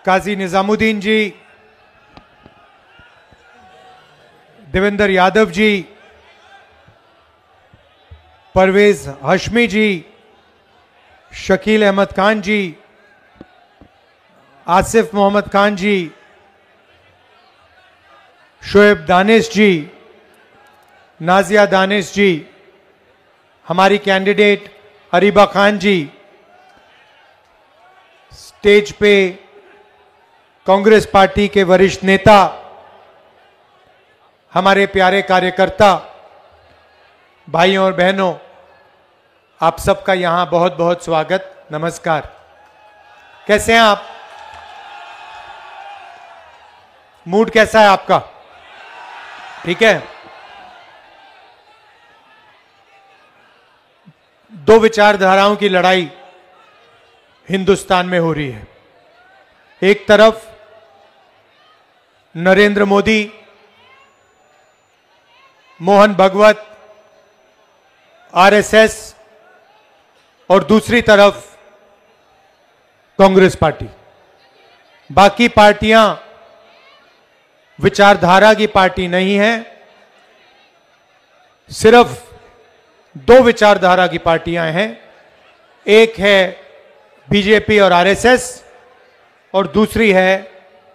काजी निजामुद्दीन जी, देवेंद्र यादव जी, परवेज हाशमी जी, शकील अहमद खान जी, आसिफ मोहम्मद खान जी, शोएब दानिश जी, नाजिया दानिश जी, हमारी कैंडिडेट अरीबा खान जी, स्टेज पे कांग्रेस पार्टी के वरिष्ठ नेता, हमारे प्यारे कार्यकर्ता, भाइयों और बहनों, आप सबका यहां बहुत बहुत स्वागत, नमस्कार। कैसे हैं आप? मूड कैसा है आपका? ठीक है। दो विचारधाराओं की लड़ाई हिंदुस्तान में हो रही है। एक तरफ नरेंद्र मोदी, मोहन भगवत, आरएसएस और दूसरी तरफ कांग्रेस पार्टी। बाकी पार्टियां विचारधारा की पार्टी नहीं है, सिर्फ दो विचारधारा की पार्टियां हैं। एक है बीजेपी और आरएसएस और दूसरी है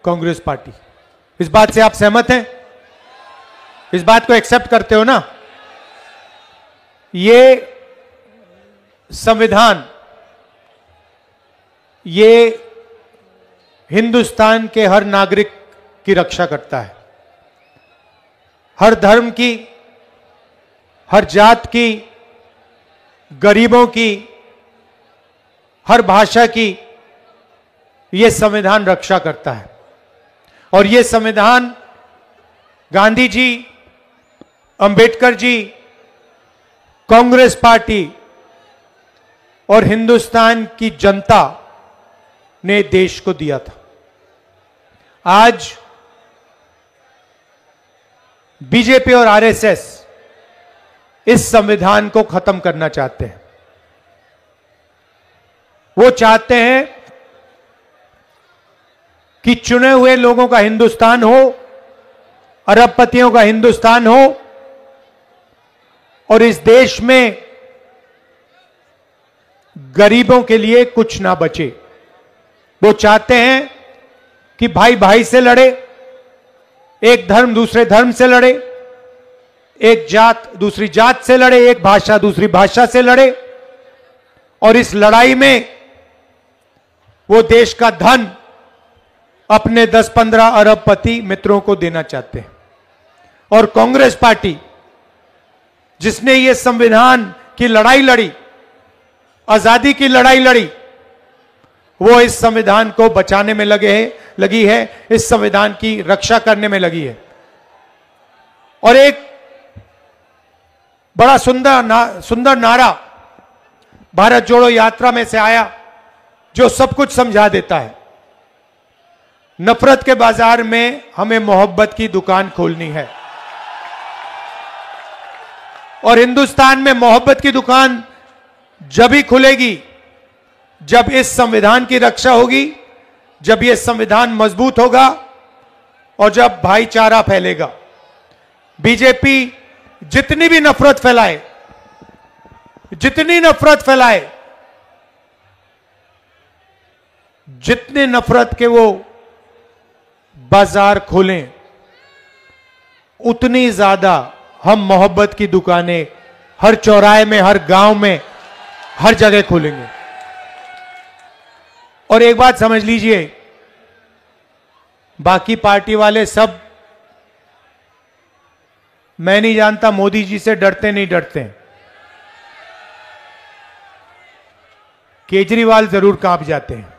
कांग्रेस पार्टी। इस बात से आप सहमत हैं? इस बात को एक्सेप्ट करते हो ना? ये संविधान, ये हिंदुस्तान के हर नागरिक की रक्षा करता है। हर धर्म की, हर जात की, गरीबों की, हर भाषा की यह संविधान रक्षा करता है। और यह संविधान गांधी जी, अंबेडकर जी, कांग्रेस पार्टी और हिंदुस्तान की जनता ने देश को दिया था। आज बीजेपी और आरएसएस इस संविधान को खत्म करना चाहते हैं। वो चाहते हैं कि चुने हुए लोगों का हिंदुस्तान हो, अरबपतियों का हिंदुस्तान हो और इस देश में गरीबों के लिए कुछ ना बचे। वो चाहते हैं कि भाई भाई से लड़े, एक धर्म दूसरे धर्म से लड़े, एक जात दूसरी जात से लड़े, एक भाषा दूसरी भाषा से लड़े और इस लड़ाई में वो देश का धन अपने 10-15 अरबपति मित्रों को देना चाहते हैं। और कांग्रेस पार्टी, जिसने ये संविधान की लड़ाई लड़ी, आजादी की लड़ाई लड़ी, वो इस संविधान को बचाने में लगी है, इस संविधान की रक्षा करने में लगी है। और एक बड़ा सुंदर नारा भारत जोड़ो यात्रा में से आया, जो सब कुछ समझा देता है। नफरत के बाजार में हमें मोहब्बत की दुकान खोलनी है। और हिंदुस्तान में मोहब्बत की दुकान जब ही खुलेगी जब इस संविधान की रक्षा होगी, जब यह संविधान मजबूत होगा और जब भाईचारा फैलेगा। बीजेपी जितनी भी नफरत फैलाए, जितनी नफरत फैलाए, जितने नफरत के वो बाजार खोलें, उतनी ज्यादा हम मोहब्बत की दुकानें हर चौराहे में, हर गांव में, हर जगह खोलेंगे। और एक बात समझ लीजिए, बाकी पार्टी वाले सब, मैं नहीं जानता मोदी जी से डरते नहीं डरते हैं। केजरीवाल जरूर कांप जाते हैं।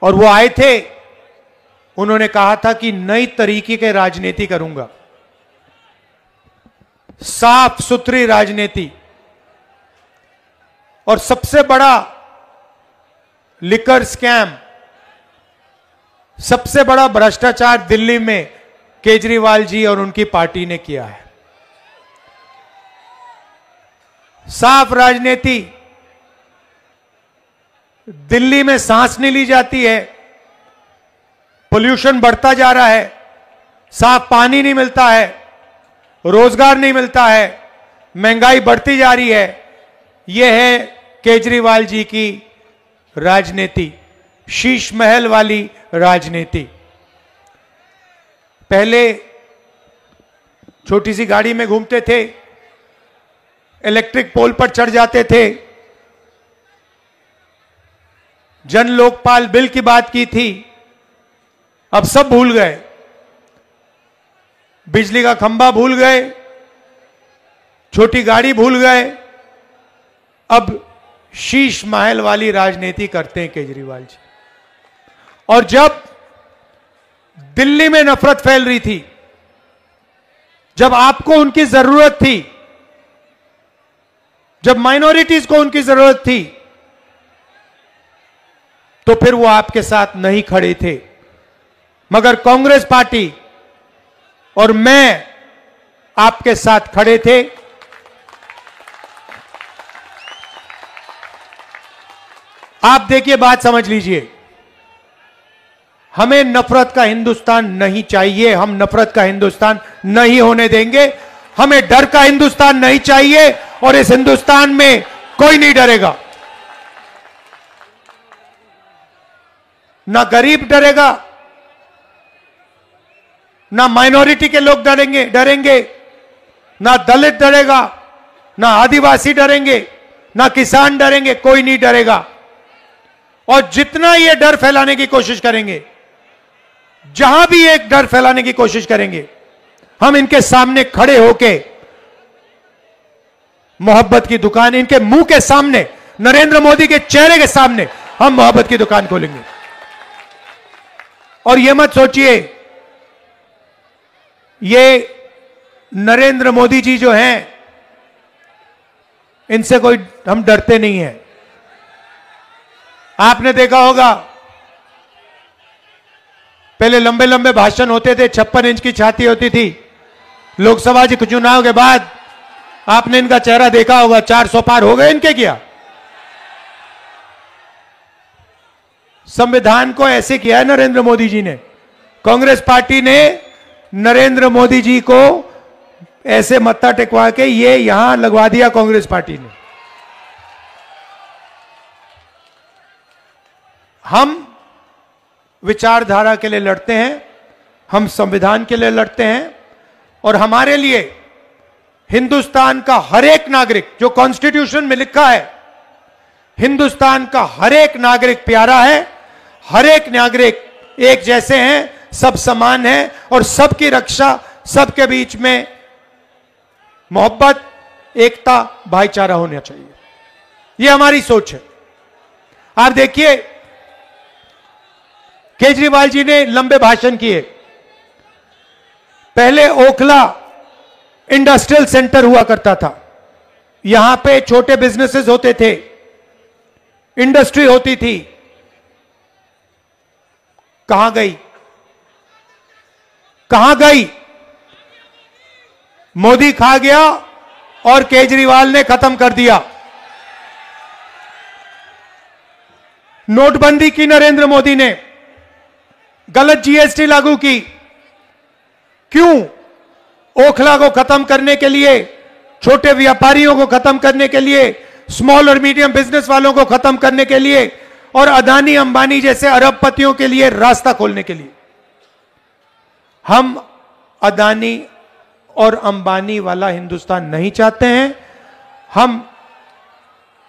और वो आए थे, उन्होंने कहा था कि नई तरीके की राजनीति करूंगा, साफ सुथरी राजनीति। और सबसे बड़ा लिकर स्कैम, सबसे बड़ा भ्रष्टाचार दिल्ली में केजरीवाल जी और उनकी पार्टी ने किया है। साफ राजनीति, दिल्ली में सांस नहीं ली जाती है, पोल्यूशन बढ़ता जा रहा है, साफ पानी नहीं मिलता है, रोजगार नहीं मिलता है, महंगाई बढ़ती जा रही है। यह है केजरीवाल जी की राजनीति, शीश महल वाली राजनीति। पहले छोटी सी गाड़ी में घूमते थे, इलेक्ट्रिक पोल पर चढ़ जाते थे, जन लोकपाल बिल की बात की थी, अब सब भूल गए। बिजली का खंभा भूल गए, छोटी गाड़ी भूल गए, अब शीश महल वाली राजनीति करते हैं केजरीवाल जी। और जब दिल्ली में नफरत फैल रही थी, जब आपको उनकी जरूरत थी, जब माइनॉरिटीज को उनकी जरूरत थी, तो फिर वो आपके साथ नहीं खड़े थे। मगर कांग्रेस पार्टी और मैं आपके साथ खड़े थे। आप देखिए, बात समझ लीजिए, हमें नफरत का हिंदुस्तान नहीं चाहिए, हम नफरत का हिंदुस्तान नहीं होने देंगे। हमें डर का हिंदुस्तान नहीं चाहिए और इस हिंदुस्तान में कोई नहीं डरेगा। ना गरीब डरेगा, ना माइनॉरिटी के लोग डरेंगे, ना दलित डरेगा, ना आदिवासी डरेंगे, ना किसान डरेंगे, कोई नहीं डरेगा। और जितना ये डर फैलाने की कोशिश करेंगे, जहां भी एक डर फैलाने की कोशिश करेंगे, हम इनके सामने खड़े होके मोहब्बत की दुकान, इनके मुंह के सामने, नरेंद्र मोदी के चेहरे के सामने हम मोहब्बत की दुकान खोलेंगे। और यह मत सोचिए, ये नरेंद्र मोदी जी जो हैं, इनसे कोई हम डरते नहीं हैं। आपने देखा होगा, पहले लंबे लंबे भाषण होते थे, 56 इंच की छाती होती थी। लोकसभा के चुनाव के बाद आपने इनका चेहरा देखा होगा, 400 पार हो गए इनके क्या? संविधान को ऐसे किया है नरेंद्र मोदी जी ने, कांग्रेस पार्टी ने नरेंद्र मोदी जी को ऐसे मत्था टेकवा के ये यहां लगवा दिया कांग्रेस पार्टी ने। हम विचारधारा के लिए लड़ते हैं, हम संविधान के लिए लड़ते हैं, और हमारे लिए हिंदुस्तान का हर एक नागरिक, जो कॉन्स्टिट्यूशन में लिखा है, हिंदुस्तान का हर एक नागरिक प्यारा है, हर एक नागरिक एक जैसे हैं, सब समान हैं, और सबकी रक्षा, सबके बीच में मोहब्बत, एकता, भाईचारा होना चाहिए। यह हमारी सोच है। आप देखिए, केजरीवाल जी ने लंबे भाषण किए। पहले ओखला इंडस्ट्रियल सेंटर हुआ करता था, यहां पे छोटे बिजनेसेस होते थे, इंडस्ट्री होती थी। कहां गई? कहां गई? मोदी खा गया और केजरीवाल ने खत्म कर दिया। नोटबंदी की नरेंद्र मोदी ने, गलत जीएसटी लागू की। क्यों? ओखला को खत्म करने के लिए, छोटे व्यापारियों को खत्म करने के लिए, स्मॉल और मीडियम बिजनेस वालों को खत्म करने के लिए, और अदानी अंबानी जैसे अरबपतियों के लिए रास्ता खोलने के लिए। हम अदानी और अंबानी वाला हिंदुस्तान नहीं चाहते हैं। हम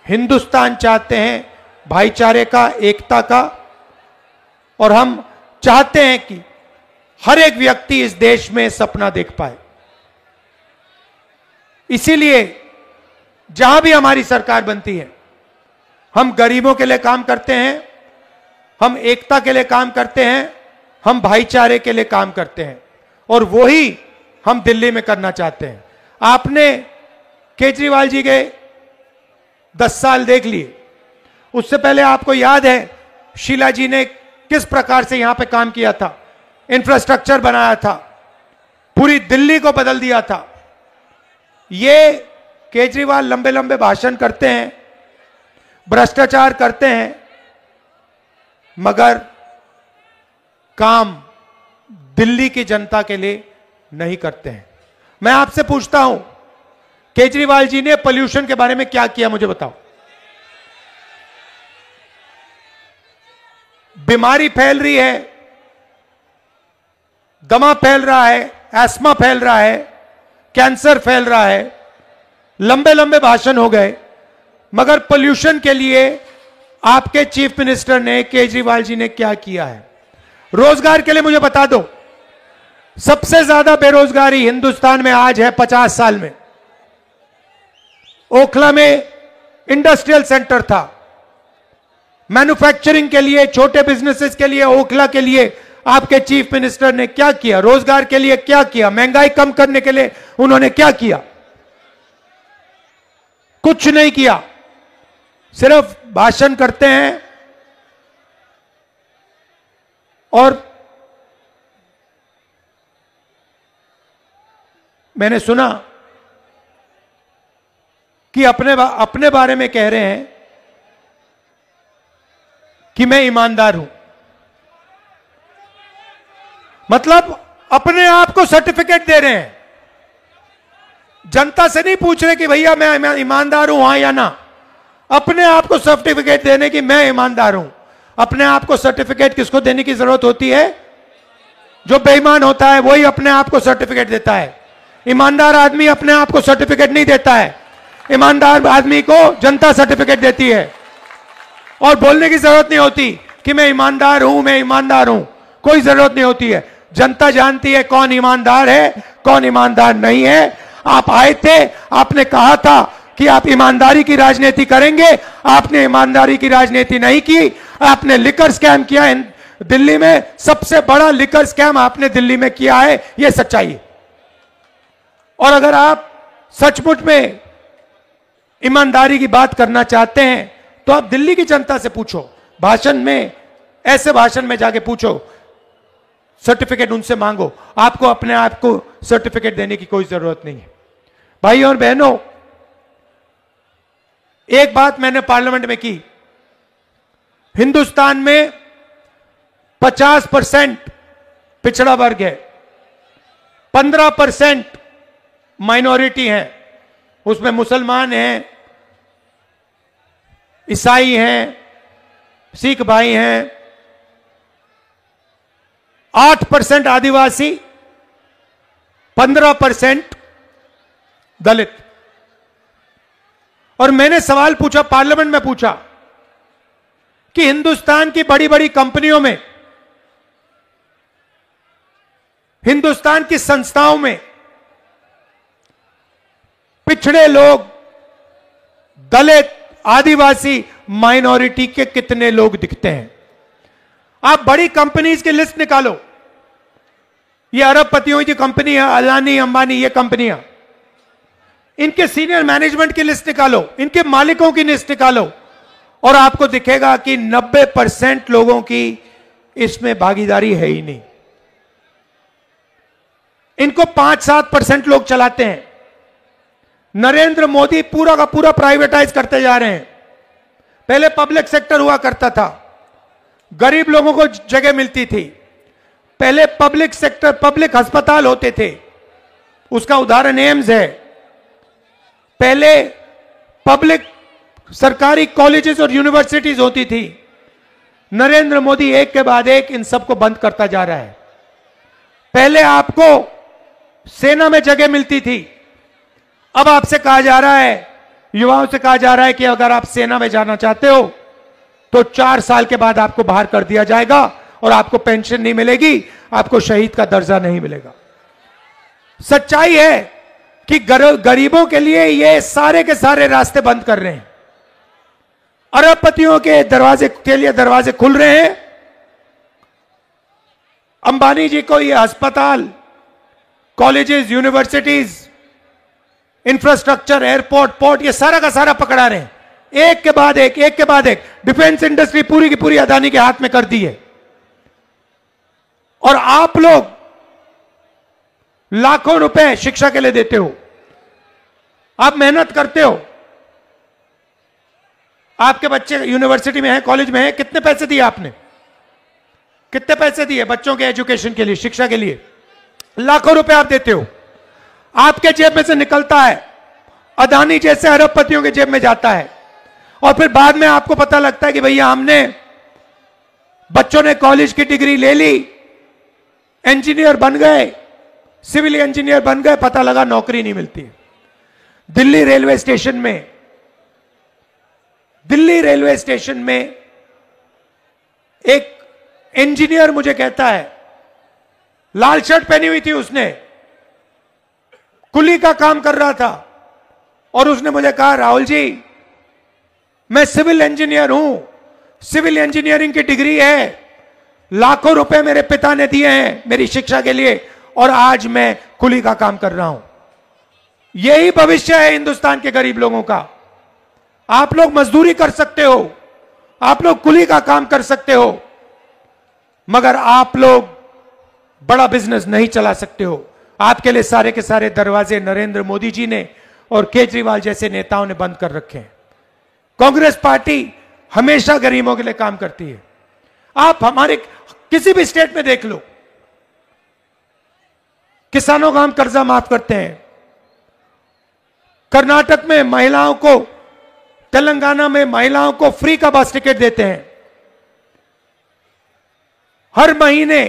हिंदुस्तान चाहते हैं भाईचारे का, एकता का, और हम चाहते हैं कि हर एक व्यक्ति इस देश में सपना देख पाए। इसीलिए जहां भी हमारी सरकार बनती है, हम गरीबों के लिए काम करते हैं, हम एकता के लिए काम करते हैं, हम भाईचारे के लिए काम करते हैं, और वही हम दिल्ली में करना चाहते हैं। आपने केजरीवाल जी के 10 साल देख लिए। उससे पहले आपको याद है शीला जी ने किस प्रकार से यहां पे काम किया था, इंफ्रास्ट्रक्चर बनाया था, पूरी दिल्ली को बदल दिया था। ये केजरीवाल लंबे लंबे भाषण करते हैं, भ्रष्टाचार करते हैं, मगर काम दिल्ली की जनता के लिए नहीं करते हैं। मैं आपसे पूछता हूं, केजरीवाल जी ने पोल्यूशन के बारे में क्या किया, मुझे बताओ। बीमारी फैल रही है, दमा फैल रहा है, एस्मा फैल रहा है, कैंसर फैल रहा है, लंबे लंबे भाषण हो गए, मगर पोल्यूशन के लिए आपके चीफ मिनिस्टर ने, केजरीवाल जी ने क्या किया है? रोजगार के लिए मुझे बता दो, सबसे ज्यादा बेरोजगारी हिंदुस्तान में आज है 50 साल में। ओखला में इंडस्ट्रियल सेंटर था, मैन्युफैक्चरिंग के लिए, छोटे बिजनेसेस के लिए, ओखला के लिए आपके चीफ मिनिस्टर ने क्या किया? रोजगार के लिए क्या किया? महंगाई कम करने के लिए उन्होंने क्या किया? कुछ नहीं किया, सिर्फ भाषण करते हैं। और मैंने सुना कि अपने बारे में कह रहे हैं कि मैं ईमानदार हूं, मतलब अपने आप को सर्टिफिकेट दे रहे हैं। जनता से नहीं पूछ रहे कि भैया मैं ईमानदार हूं हां या ना, अपने आप को सर्टिफिकेट देने की मैं ईमानदार हूं। अपने आप को सर्टिफिकेट किसको देने की जरूरत होती है? जो बेईमान होता है वही अपने आप को सर्टिफिकेट देता है। ईमानदार आदमी अपने आप को सर्टिफिकेट नहीं देता है, ईमानदार आदमी को जनता सर्टिफिकेट देती है। और बोलने की जरूरत नहीं होती कि मैं ईमानदार हूं, मैं ईमानदार हूं, कोई जरूरत नहीं होती है। जनता जानती है कौन ईमानदार है, कौन ईमानदार नहीं है। आप आए थे, आपने कहा था कि आप ईमानदारी की राजनीति करेंगे, आपने ईमानदारी की राजनीति नहीं की, आपने लिकर स्कैम किया। दिल्ली में सबसे बड़ा लिकर स्कैम आपने दिल्ली में किया है, यह सच्चाई है। और अगर आप सचमुच में ईमानदारी की बात करना चाहते हैं तो आप दिल्ली की जनता से पूछो, भाषण में, ऐसे भाषण में जाके पूछो, सर्टिफिकेट उनसे मांगो। आपको अपने आप को सर्टिफिकेट देने की कोई जरूरत नहीं है। भाई और बहनों, एक बात मैंने पार्लियामेंट में की, हिंदुस्तान में 50% पिछड़ा वर्ग है, 15% माइनॉरिटी है, उसमें मुसलमान हैं, ईसाई हैं, सिख भाई हैं, 8% आदिवासी, 15% दलित। और मैंने सवाल पूछा, पार्लियामेंट में पूछा कि हिंदुस्तान की बड़ी बड़ी कंपनियों में, हिंदुस्तान की संस्थाओं में पिछड़े लोग, दलित, आदिवासी, माइनॉरिटी के कितने लोग दिखते हैं? आप बड़ी कंपनीज की लिस्ट निकालो, ये अरबपतियों की कंपनी है, अदानी, अंबानी, ये कंपनियां, इनके सीनियर मैनेजमेंट की लिस्ट निकालो, इनके मालिकों की लिस्ट निकालो, और आपको दिखेगा कि 90% लोगों की इसमें भागीदारी है ही नहीं। इनको 5-7% लोग चलाते हैं। नरेंद्र मोदी पूरा का पूरा प्राइवेटाइज करते जा रहे हैं। पहले पब्लिक सेक्टर हुआ करता था, गरीब लोगों को जगह मिलती थी। पहले पब्लिक सेक्टर, पब्लिक अस्पताल होते थे, उसका उदाहरण एम्स है। पहले पब्लिक सरकारी कॉलेजेस और यूनिवर्सिटीज होती थी। नरेंद्र मोदी एक के बाद एक इन सबको बंद करता जा रहा है। पहले आपको सेना में जगह मिलती थी, अब आपसे कहा जा रहा है, युवाओं से कहा जा रहा है कि अगर आप सेना में जाना चाहते हो तो 4 साल के बाद आपको बाहर कर दिया जाएगा और आपको पेंशन नहीं मिलेगी, आपको शहीद का दर्जा नहीं मिलेगा। सच्चाई है कि गरीबों के लिए ये सारे के सारे रास्ते बंद कर रहे हैं। अरबपतियों के दरवाजे के लिए दरवाजे खुल रहे हैं। अंबानी जी को ये अस्पताल, colleges, universities, infrastructure, airport, port, ये सारा का सारा पकड़ा रहे हैं। एक के बाद एक, एक के बाद एक। डिफेंस इंडस्ट्री पूरी की पूरी अदानी के हाथ में कर दी है। और आप लोग लाखों रुपए शिक्षा के लिए देते हो, आप मेहनत करते हो, आपके बच्चे यूनिवर्सिटी में हैं, कॉलेज में हैं, कितने पैसे दिए आपने? कितने पैसे दिए बच्चों के एजुकेशन के लिए, शिक्षा के लिए? लाखों रुपए आप देते हो, आपके जेब में से निकलता है, अदानी जैसे अरबपतियों के जेब में जाता है, और फिर बाद में आपको पता लगता है कि भैया हमने, बच्चों ने कॉलेज की डिग्री ले ली, इंजीनियर बन गए, सिविल इंजीनियर बन गए, पता लगा नौकरी नहीं मिलती। दिल्ली रेलवे स्टेशन में एक इंजीनियर मुझे कहता है, लाल शर्ट पहनी हुई थी उसने, कुली का काम कर रहा था, और उसने मुझे कहा, राहुल जी मैं सिविल इंजीनियर हूं, सिविल इंजीनियरिंग की डिग्री है, लाखों रुपए मेरे पिता ने दिए हैं मेरी शिक्षा के लिए, और आज मैं कुली का काम कर रहा हूं। यही भविष्य है हिंदुस्तान के गरीब लोगों का। आप लोग मजदूरी कर सकते हो, आप लोग कुली का काम कर सकते हो, मगर आप लोग बड़ा बिजनेस नहीं चला सकते हो। आपके लिए सारे के सारे दरवाजे नरेंद्र मोदी जी ने और केजरीवाल जैसे नेताओं ने बंद कर रखे हैं। कांग्रेस पार्टी हमेशा गरीबों के लिए काम करती है। आप हमारे किसी भी स्टेट में देख लो, किसानों का हम कर्जा माफ करते हैं, कर्नाटक में महिलाओं को, तेलंगाना में महिलाओं को फ्री का बस टिकट देते हैं, हर महीने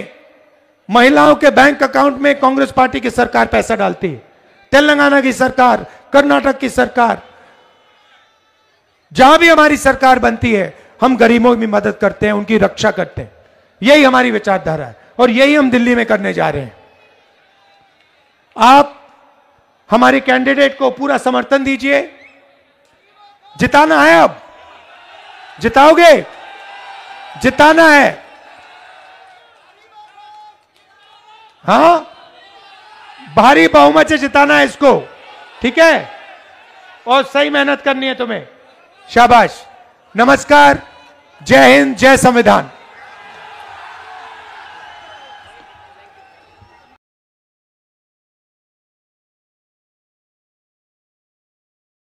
महिलाओं के बैंक अकाउंट में कांग्रेस पार्टी की सरकार पैसा डालती है। तेलंगाना की सरकार, कर्नाटक की सरकार, जहां भी हमारी सरकार बनती है हम गरीबों की मदद करते हैं, उनकी रक्षा करते हैं। यही हमारी विचारधारा है और यही हम दिल्ली में करने जा रहे हैं। आप हमारे कैंडिडेट को पूरा समर्थन दीजिए। जिताना है, अब जिताओगे? जिताना है, हाँ, भारी बहुमत से जिताना है इसको, ठीक है? और सही मेहनत करनी है तुम्हें। शाबाश, नमस्कार, जय हिंद, जय संविधान।